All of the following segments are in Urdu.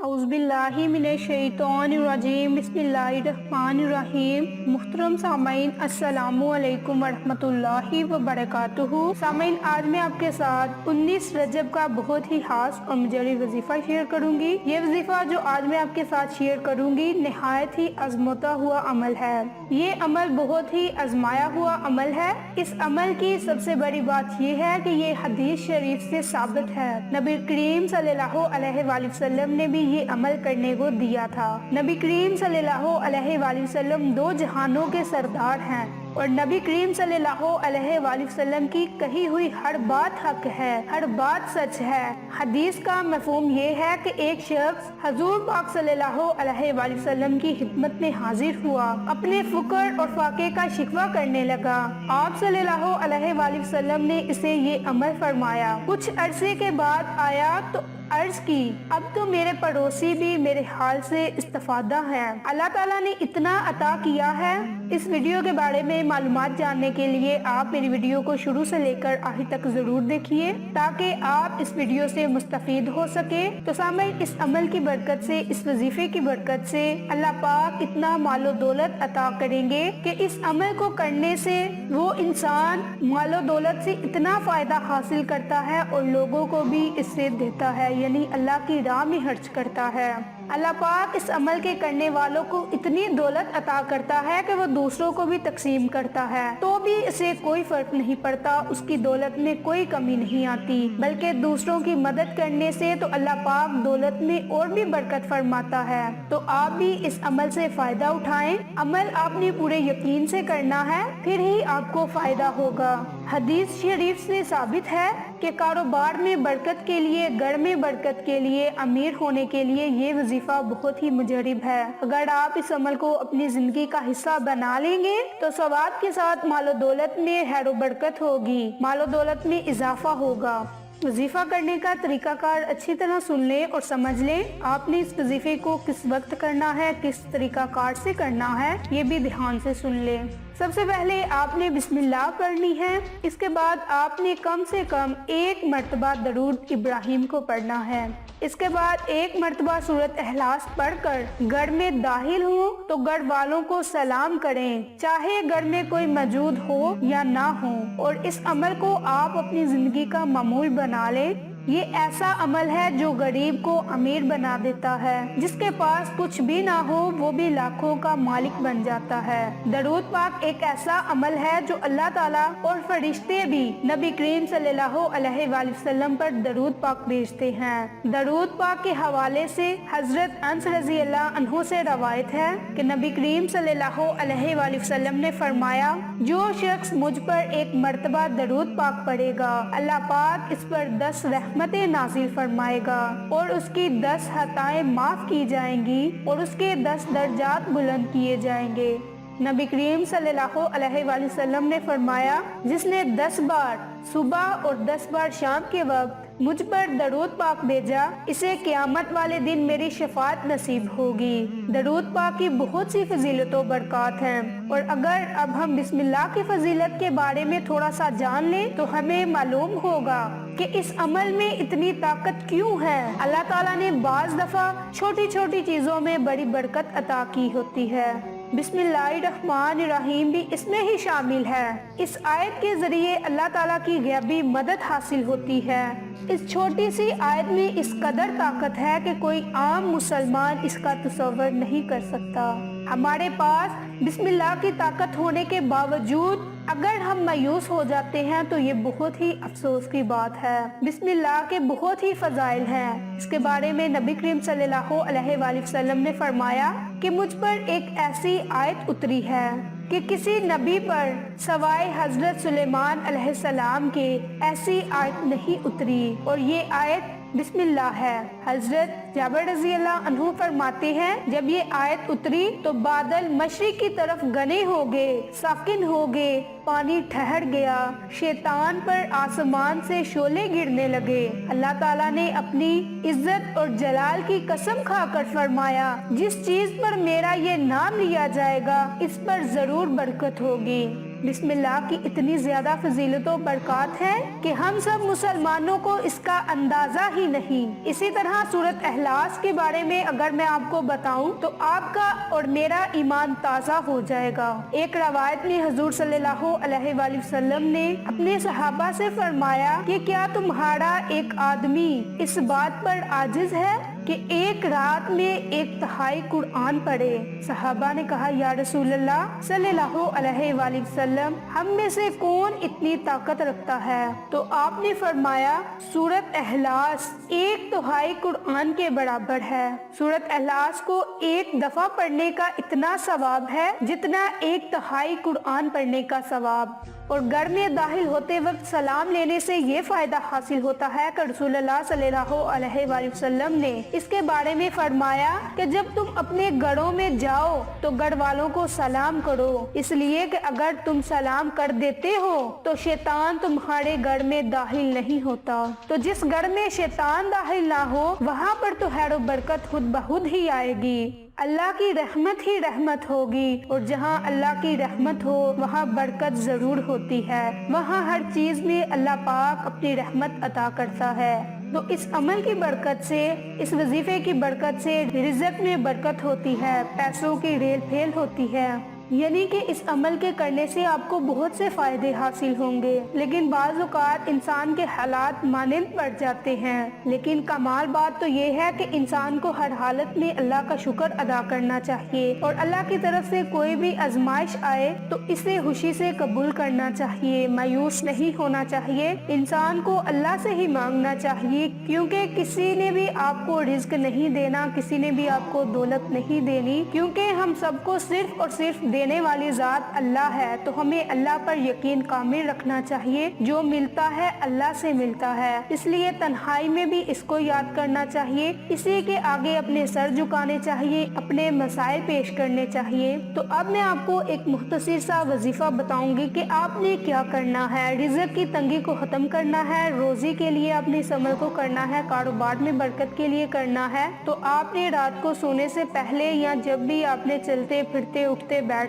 اعوذ باللہ من الشیطان الرجیم بسم اللہ الرحمن الرحیم۔ محترم سامعین السلام علیکم ورحمۃ اللہ وبرکاتہ۔ سامعین، آج میں آپ کے ساتھ 19 رجب کا بہت ہی خاص اور مجرب وظیفہ شیئر کروں گی۔ یہ وظیفہ جو آج میں آپ کے ساتھ شیئر کروں گی نہایت ہی آزماتا ہوا عمل ہے۔ یہ عمل بہت ہی آزمایا ہوا عمل ہے۔ اس عمل کی سب سے بڑی بات یہ ہے کہ یہ حدیث شریف سے ثابت ہے۔ نبی کریم صلی اللہ علیہ وآلہ وسلم نے بھی یہ عمل کرنے کو دیا تھا۔ نبی کریم صلی اللہ علیہ وآلہ وسلم دو جہانوں کے سردار ہیں اور نبی کریم صلی اللہ علیہ وآلہ وسلم کی کہی ہوئی ہر بات حق ہے، ہر بات سچ ہے۔ حدیث کا مفہوم یہ ہے کہ ایک شخص حضور پاک صلی اللہ علیہ وآلہ وسلم کی خدمت میں حاضر ہوا، اپنے فقر اور فاقے کا شکوہ کرنے لگا۔ آپ صلی اللہ علیہ وآلہ وسلم نے اسے یہ عمل فرمایا۔ کچھ عرصے کے بعد آیا تو عرض کی، اب تو میرے پڑوسی بھی میرے حال سے استفادہ ہیں۔ اللہ تعالیٰ نے اتنا عطا کیا ہے۔ اس ویڈیو کے بارے میں معلومات جاننے کے لیے آپ میری ویڈیو کو شروع سے لے کر آخر تک ضرور دیکھیے تاکہ آپ اس ویڈیو سے مستفید ہو سکے۔ تو سامعین، اس عمل کی برکت سے، اس وظیفے کی برکت سے اللہ پاک اتنا مال و دولت عطا کریں گے کہ اس عمل کو کرنے سے وہ انسان مال و دولت سے اتنا فائدہ حاصل کرتا ہے اور لوگوں کو بھی اس سے دیتا ہے، یعنی اللہ کی راہ میں خرچ کرتا ہے۔ اللہ پاک اس عمل کے کرنے والوں کو اتنی دولت عطا کرتا ہے کہ وہ دوسروں کو بھی تقسیم کرتا ہے تو بھی اسے کوئی فرق نہیں پڑتا، اس کی دولت میں کوئی کمی نہیں آتی، بلکہ دوسروں کی مدد کرنے سے تو اللہ پاک دولت میں اور بھی برکت فرماتا ہے۔ تو آپ بھی اس عمل سے فائدہ اٹھائیں۔ عمل آپ نے پورے یقین سے کرنا ہے، پھر ہی آپ کو فائدہ ہوگا۔ حدیث شریف سے ثابت ہے کہ کاروبار میں برکت کے لیے، گھر میں برکت کے لیے، امیر ہونے کے لیے یہ وظیفہ بہت ہی مجرب ہے۔ اگر آپ اس عمل کو اپنی زندگی کا حصہ بنا لیں گے تو ثواب کے ساتھ مال و دولت میں خیر و برکت ہوگی، مال و دولت میں اضافہ ہوگا۔ وظیفہ کرنے کا طریقہ کار اچھی طرح سن لیں اور سمجھ لیں۔ آپ نے اس وظیفے کو کس وقت کرنا ہے، کس طریقہ کار سے کرنا ہے، یہ بھی دھیان سے سن لیں۔ سب سے پہلے آپ نے بسم اللہ پڑھنی ہے۔ اس کے بعد آپ نے کم سے کم 1 مرتبہ درود ابراہیم کو پڑھنا ہے۔ اس کے بعد 1 مرتبہ سورۃ اخلاص پڑھ کر گھر میں داخل ہوں تو گھر والوں کو سلام کریں، چاہے گھر میں کوئی موجود ہو یا نہ ہو، اور اس عمل کو آپ اپنی زندگی کا معمول بنا لیں۔ یہ ایسا عمل ہے جو غریب کو امیر بنا دیتا ہے، جس کے پاس کچھ بھی نہ ہو وہ بھی لاکھوں کا مالک بن جاتا ہے۔ درود پاک ایک ایسا عمل ہے جو اللہ تعالیٰ اور فرشتے بھی نبی کریم صلی اللہ علیہ وآلہ وسلم پر درود پاک بھیجتے ہیں۔ درود پاک کے حوالے سے حضرت انس رضی اللہ عنہ سے روایت ہے کہ نبی کریم صلی اللہ علیہ وآلہ وسلم نے فرمایا، جو شخص مجھ پر 1 مرتبہ درود پاک پڑھے گا، اللہ پاک اس پر 10 رحمتیں نازل فرمائے گا اور اس کی 10 خطائیں معاف کی جائیں گی اور اس کے 10 درجات بلند کیے جائیں گے۔ نبی کریم صلی اللہ علیہ وآلہ وسلم نے فرمایا، جس نے 10 بار صبح اور 10 بار شام کے وقت مجھ پر درود پاک بھیجا، اسے قیامت والے دن میری شفاعت نصیب ہوگی۔ درود پاک کی بہت سی فضیلت و برکات ہیں، اور اگر اب ہم بسم اللہ کی فضیلت کے بارے میں تھوڑا سا جان لیں تو ہمیں معلوم ہوگا کہ اس عمل میں اتنی طاقت کیوں ہے۔ اللہ تعالیٰ نے بعض دفعہ چھوٹی چھوٹی چیزوں میں بڑی برکت عطا کی ہوتی ہے۔ بسم اللہ الرحمن الرحیم بھی اس میں ہی شامل ہے۔ اس آیت کے ذریعے اللہ تعالیٰ کی غیبی مدد حاصل ہوتی ہے۔ اس چھوٹی سی آیت میں اس قدر طاقت ہے کہ کوئی عام مسلمان اس کا تصور نہیں کر سکتا۔ ہمارے پاس بسم اللہ کی طاقت ہونے کے باوجود اگر ہم مایوس ہو جاتے ہیں تو یہ بہت ہی افسوس کی بات ہے۔ بسم اللہ کے بہت ہی فضائل ہیں۔ اس کے بارے میں نبی کریم صلی اللہ علیہ وآلہ وسلم نے فرمایا کہ مجھ پر ایک ایسی آیت اتری ہے کہ کسی نبی پر سوائے حضرت سلیمان علیہ السلام کے ایسی آیت نہیں اتری، اور یہ آیت بسم اللہ ہے۔ حضرت جابر رضی اللہ عنہ فرماتے ہیں، جب یہ آیت اتری تو بادل مشرق کی طرف گنے ہو گئے، ساکن ہو گئے، پانی ٹھہر گیا، شیطان پر آسمان سے شعلے گرنے لگے۔ اللہ تعالیٰ نے اپنی عزت اور جلال کی قسم کھا کر فرمایا، جس چیز پر میرا یہ نام لیا جائے گا اس پر ضرور برکت ہوگی۔ بسم اللہ کی اتنی زیادہ فضیلت و برکات ہے کہ ہم سب مسلمانوں کو اس کا اندازہ ہی نہیں۔ اسی طرح سورۃ اخلاص کے بارے میں اگر میں آپ کو بتاؤں تو آپ کا اور میرا ایمان تازہ ہو جائے گا۔ ایک روایت میں حضور صلی اللہ علیہ وآلہ وسلم نے اپنے صحابہ سے فرمایا کہ کیا تمہارا ایک آدمی اس بات پر عاجز ہے کہ ایک رات میں 1/3 قرآن پڑھے؟ صحابہ نے کہا یا رسول اللہ صلی اللہ علیہ وآلہ وسلم، ہم میں سے کون اتنی طاقت رکھتا ہے؟ تو آپ نے فرمایا سورۃ اخلاص 1/3 قرآن کے برابر ہے۔ سورۃ اخلاص کو ایک دفعہ پڑھنے کا اتنا ثواب ہے جتنا 1/3 قرآن پڑھنے کا ثواب۔ اور گھر میں داخل ہوتے وقت سلام لینے سے یہ فائدہ حاصل ہوتا ہے کہ رسول اللہ صلی اللہ علیہ وآلہ وسلم نے اس کے بارے میں فرمایا کہ جب تم اپنے گھروں میں جاؤ تو گھر والوں کو سلام کرو، اس لیے کہ اگر تم سلام کر دیتے ہو تو شیطان تمہارے گھر میں داخل نہیں ہوتا۔ تو جس گھر میں شیطان داخل نہ ہو وہاں پر تو خیر و برکت خود بخود ہی آئے گی، اللہ کی رحمت ہی رحمت ہوگی، اور جہاں اللہ کی رحمت ہو وہاں برکت ضرور ہوتی ہے، وہاں ہر چیز میں اللہ پاک اپنی رحمت عطا کرتا ہے۔ تو اس عمل کی برکت سے، اس وظیفے کی برکت سے رزق میں برکت ہوتی ہے، پیسوں کی ریل پھیل ہوتی ہے، یعنی کہ اس عمل کے کرنے سے آپ کو بہت سے فائدے حاصل ہوں گے۔ لیکن بعض اوقات انسان کے حالات مانند پڑ جاتے ہیں، لیکن کمال بات تو یہ ہے کہ انسان کو ہر حالت میں اللہ کا شکر ادا کرنا چاہیے، اور اللہ کی طرف سے کوئی بھی آزمائش آئے تو اسے خوشی سے قبول کرنا چاہیے، مایوس نہیں ہونا چاہیے، انسان کو اللہ سے ہی مانگنا چاہیے، کیونکہ کسی نے بھی آپ کو رزق نہیں دینا، کسی نے بھی آپ کو دولت نہیں دینی، کیونکہ ہم سب کو صرف اور صرف دینے والی ذات اللہ ہے۔ تو ہمیں اللہ پر یقین کامل رکھنا چاہیے، جو ملتا ہے اللہ سے ملتا ہے، اس لیے تنہائی میں بھی اس کو یاد کرنا چاہیے، اسی کے آگے اپنے سر جھکانے چاہیے، اپنے مسائل پیش کرنے چاہیے۔ تو اب میں آپ کو ایک مختصر سا وظیفہ بتاؤں گی کہ آپ نے کیا کرنا ہے۔ رزق کی تنگی کو ختم کرنا ہے، روزی کے لیے اپنے اس عمل کو کرنا ہے، کاروبار میں برکت کے لیے کرنا ہے، تو آپ نے رات کو سونے سے پہلے یا جب بھی آپ نے چلتے پھرتے اٹھتے بیٹھتے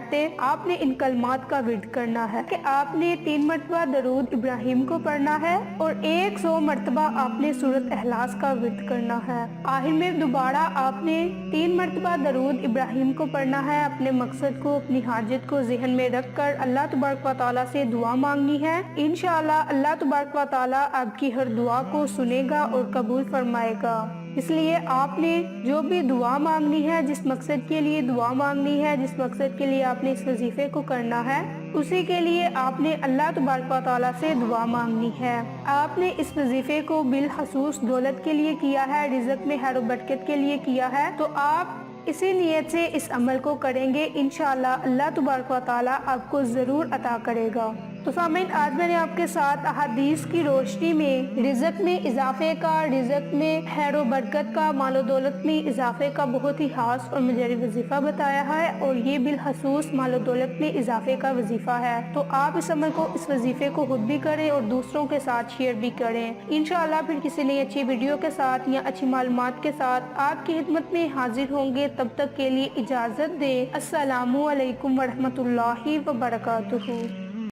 آپ نے ان کلمات کا ورد کرنا ہے کہ آپ نے 3 مرتبہ درود ابراہیم کو پڑھنا ہے، اور 100 مرتبہ آپ نے سورۃ اخلاص کا ورد کرنا ہے۔ آخر میں دوبارہ آپ نے 3 مرتبہ درود ابراہیم کو پڑھنا ہے، اپنے مقصد کو، اپنی حاجت کو ذہن میں رکھ کر اللہ تبارک و تعالیٰ سے دعا مانگنی ہے۔ انشاءاللہ اللہ تبارک و تعالیٰ آپ کی ہر دعا کو سنے گا اور قبول فرمائے گا۔ اس لیے آپ نے جو بھی دعا مانگنی ہے، جس مقصد کے لیے دعا مانگنی ہے، جس مقصد کے لیے آپ نے اس وظیفے کو کرنا ہے، اسی کے لیے آپ نے اللہ تبارک و تعالیٰ سے دعا مانگنی ہے۔ آپ نے اس وظیفے کو بالخصوص دولت کے لیے کیا ہے، رزق میں خیر و برکت کے لیے کیا ہے، تو آپ اسی نیت سے اس عمل کو کریں گے، انشاءاللہ اللہ تبارک و تعالیٰ آپ کو ضرور عطا کرے گا۔ تو سامعین، آج میں نے آپ کے ساتھ احادیث کی روشنی میں رزق میں اضافے کا، رزق میں خیر و برکت کا، مال و دولت میں اضافے کا بہت ہی خاص اور مجرب وظیفہ بتایا ہے، اور یہ بالخصوص مال و دولت میں اضافے کا وظیفہ ہے۔ تو آپ اس عمل کو، اس وظیفے کو خود بھی کریں اور دوسروں کے ساتھ شیئر بھی کریں۔ انشاءاللہ پھر کسی نئی اچھی ویڈیو کے ساتھ یا اچھی معلومات کے ساتھ آپ کی خدمت میں حاضر ہوں گے، تب تک کے لیے اجازت دیں۔ السلام علیکم ورحمۃ اللہ وبرکاتہ۔